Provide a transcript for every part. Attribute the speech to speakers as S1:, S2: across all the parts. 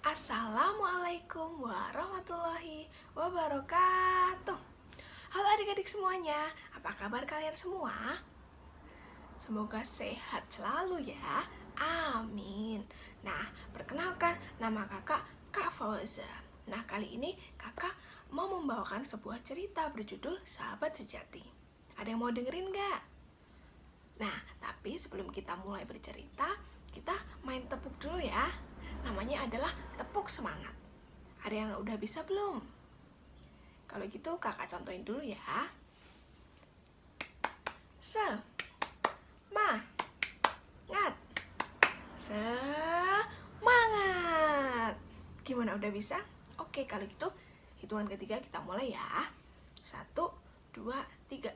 S1: Assalamualaikum warahmatullahi wabarakatuh. Halo adik-adik semuanya, apa kabar kalian semua? Semoga sehat selalu ya, amin. Nah, perkenalkan, nama kakak Kak Fauza. Nah, kali ini kakak mau membawakan sebuah cerita berjudul Sahabat Sejati. Ada yang mau dengerin gak? Nah, tapi sebelum kita mulai bercerita, kita main tepuk dulu ya. Namanya adalah tepuk semangat. Ada yang udah bisa belum? Kalau gitu kakak contohin dulu ya. Semangat. Semangat. Gimana, udah bisa? Oke, kalau gitu hitungan ketiga kita mulai ya. 1, 2, 3.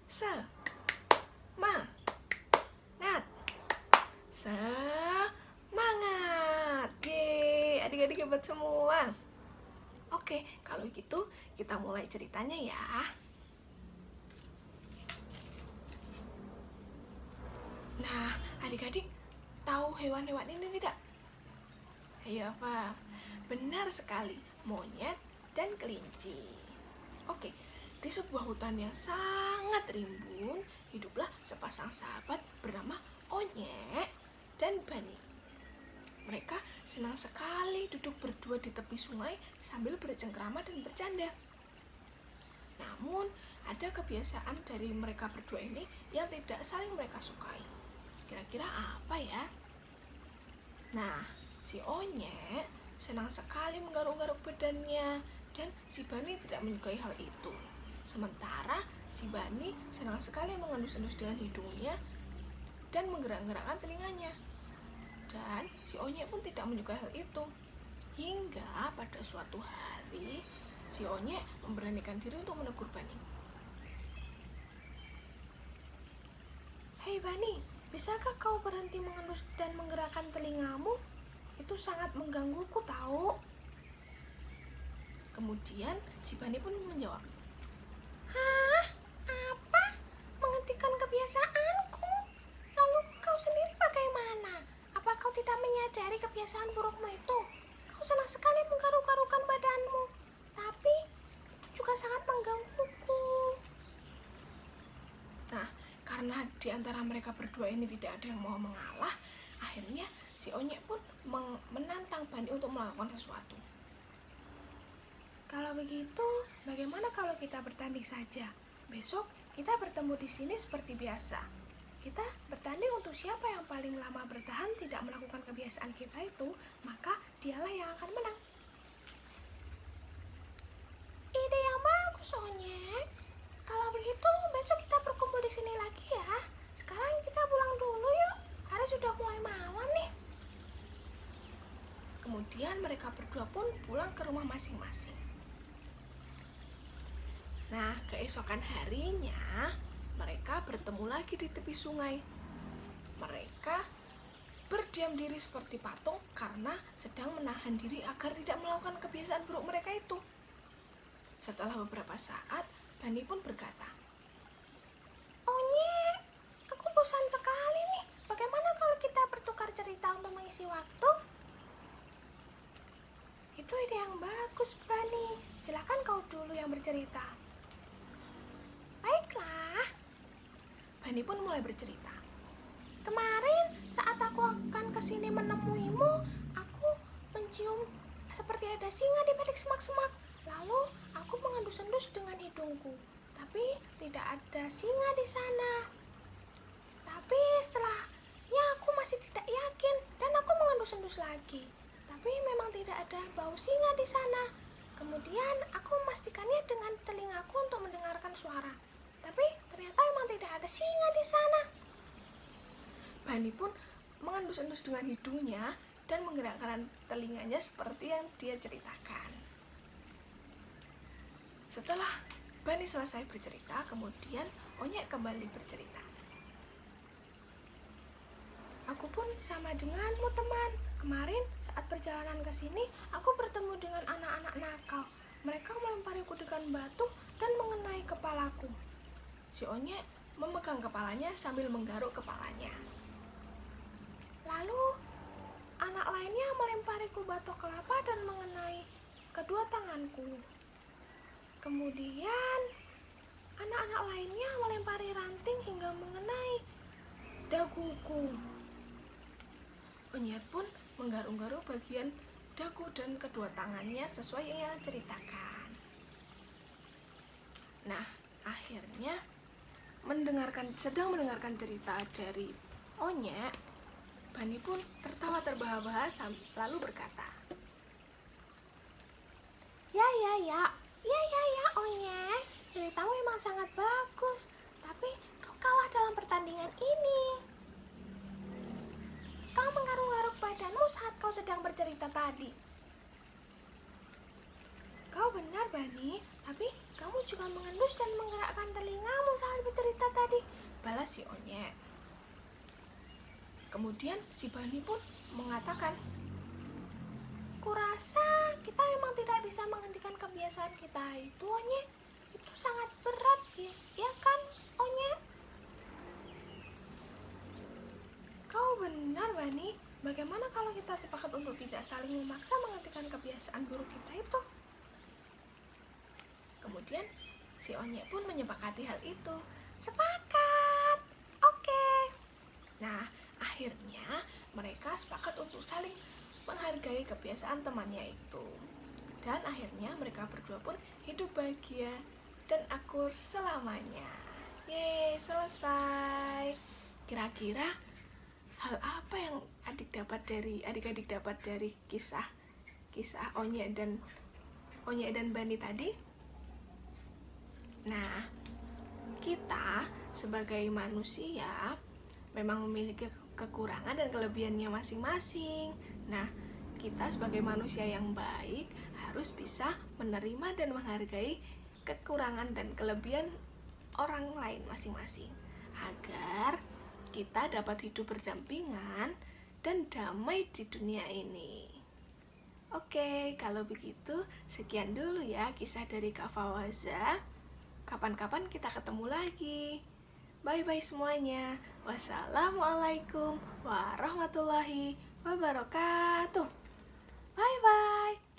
S1: Semangat. Semangat. Yeay, adik-adik hebat semua. Oke, kalau gitu kita mulai ceritanya ya. Nah, adik-adik tahu hewan-hewan ini tidak? Ayo apa? Benar sekali, monyet dan kelinci. Oke, di sebuah hutan yang sangat rimbun, hiduplah sepasang sahabat bernama Onyek dan Bani. Mereka senang sekali duduk berdua di tepi sungai sambil bercengkrama dan bercanda. Namun, ada kebiasaan dari mereka berdua ini yang tidak saling mereka sukai. Kira-kira apa ya? Nah, si Onyek senang sekali menggaruk-garuk badannya dan si Bani tidak menyukai hal itu. Sementara si Bani senang sekali mengendus-endus dengan hidungnya dan menggerak-gerakkan telinganya. Dan si Onyek pun tidak menyukai hal itu. Hingga pada suatu hari, si Onyek memberanikan diri untuk menegur Bani. Hei Bani, bisakah kau berhenti mengendus dan menggerakkan telingamu? Itu sangat menggangguku tahu. Kemudian si Bani pun menjawab, hah? Apa? Menghentikan kebiasaanku? Lalu kau sendiri bagaimana? Apa kau tidak menyadari kebiasaan burukmu itu? Kau senang sekali menggaruk-garukkan badanmu, tapi itu juga sangat menggangguku. Nah, karena di antara mereka berdua ini tidak ada yang mau mengalah, akhirnya si Onyek pun menantang Bani untuk melakukan sesuatu. Kalau begitu, bagaimana kalau kita bertanding saja? Besok kita bertemu di sini seperti biasa. Kita bertanding untuk siapa yang paling lama bertahan tidak melakukan kebiasaan kita itu, maka dialah yang akan menang. Ide yang bagus, Onyek. Kalau begitu, besok kita berkumpul di sini lagi ya. Sekarang kita pulang dulu yuk. Hari sudah mulai malam nih. Kemudian mereka berdua pun pulang ke rumah masing-masing. Nah, keesokan harinya mereka bertemu lagi di tepi sungai. Mereka berdiam diri seperti patung karena sedang menahan diri agar tidak melakukan kebiasaan buruk mereka itu. Setelah beberapa saat, Bani pun berkata, Onyek, aku bosan sekali nih. Bagaimana kalau kita bertukar cerita untuk mengisi waktu? Itu ide yang bagus, Bani. Silakan kau dulu yang bercerita. Baiklah. Bani pun mulai bercerita. Kemarin saat aku akan kesini menemuimu, aku mencium seperti ada singa di balik semak-semak. Lalu aku mengendus-endus dengan hidungku, tapi tidak ada singa di sana. Tapi setelahnya aku masih tidak yakin dan aku mengendus-endus lagi. Tapi memang tidak ada bau singa di sana. Kemudian aku memastikannya dengan telingaku untuk mendengarkan suara. Tapi ternyata memang tidak ada singa di sana. Bani pun mengendus-endus dengan hidungnya dan menggerakkan telinganya seperti yang dia ceritakan. Setelah Bani selesai bercerita, kemudian Onyek kembali bercerita. Aku pun sama denganmu, teman. Kemarin saat perjalanan ke sini, aku bertemu dengan anak-anak nakal. Mereka melempariku dengan batu dan mengenai kepalaku. Si Onyek memegang kepalanya sambil menggaruk kepalanya. Lalu anak lainnya melempariku batok kelapa dan mengenai kedua tanganku. Kemudian anak-anak lainnya melempari ranting hingga mengenai daguku. Monyet pun menggaruk-garuk bagian dagu dan kedua tangannya sesuai yang ia ceritakan. Nah, akhirnya sedang mendengarkan cerita dari Onyek, Bani pun tertawa terbahak-bahak lalu berkata, Ya, Onyek, ceritamu memang sangat bagus, tapi kau kalah dalam pertandingan ini. Kau menggaruk-garuk badanmu saat kau sedang bercerita tadi. Kau benar, Bani, tapi kamu juga mengendus dan menggerakkan telingamu saat bercerita tadi, balas si Onyek. Kemudian si Bani pun mengatakan, Kurasa kita memang tidak bisa menghentikan kebiasaan kita itu, Onyek. Itu sangat berat, ya kan, Onyek? Kau benar, Bani. Bagaimana kalau kita sepakat untuk tidak saling memaksa menghentikan kebiasaan buruk kita itu? Kemudian si Onyek pun menyepakati hal itu. Sepakat. Oke. Nah, akhirnya mereka sepakat untuk saling menghargai kebiasaan temannya itu. Dan akhirnya mereka berdua pun hidup bahagia dan akur selamanya. Yeay, selesai. Kira-kira hal apa yang adik-adik dapat dari kisah Onyek dan Bani tadi? Nah, kita sebagai manusia memang memiliki kekurangan dan kelebihannya masing-masing. Nah, kita sebagai manusia yang baik harus bisa menerima dan menghargai kekurangan dan kelebihan orang lain masing-masing agar kita dapat hidup berdampingan dan damai di dunia ini. Oke, kalau begitu sekian dulu ya kisah dari Kak Fawaza. Kapan-kapan kita ketemu lagi. Bye-bye semuanya. Wassalamualaikum warahmatullahi wabarakatuh. Bye-bye.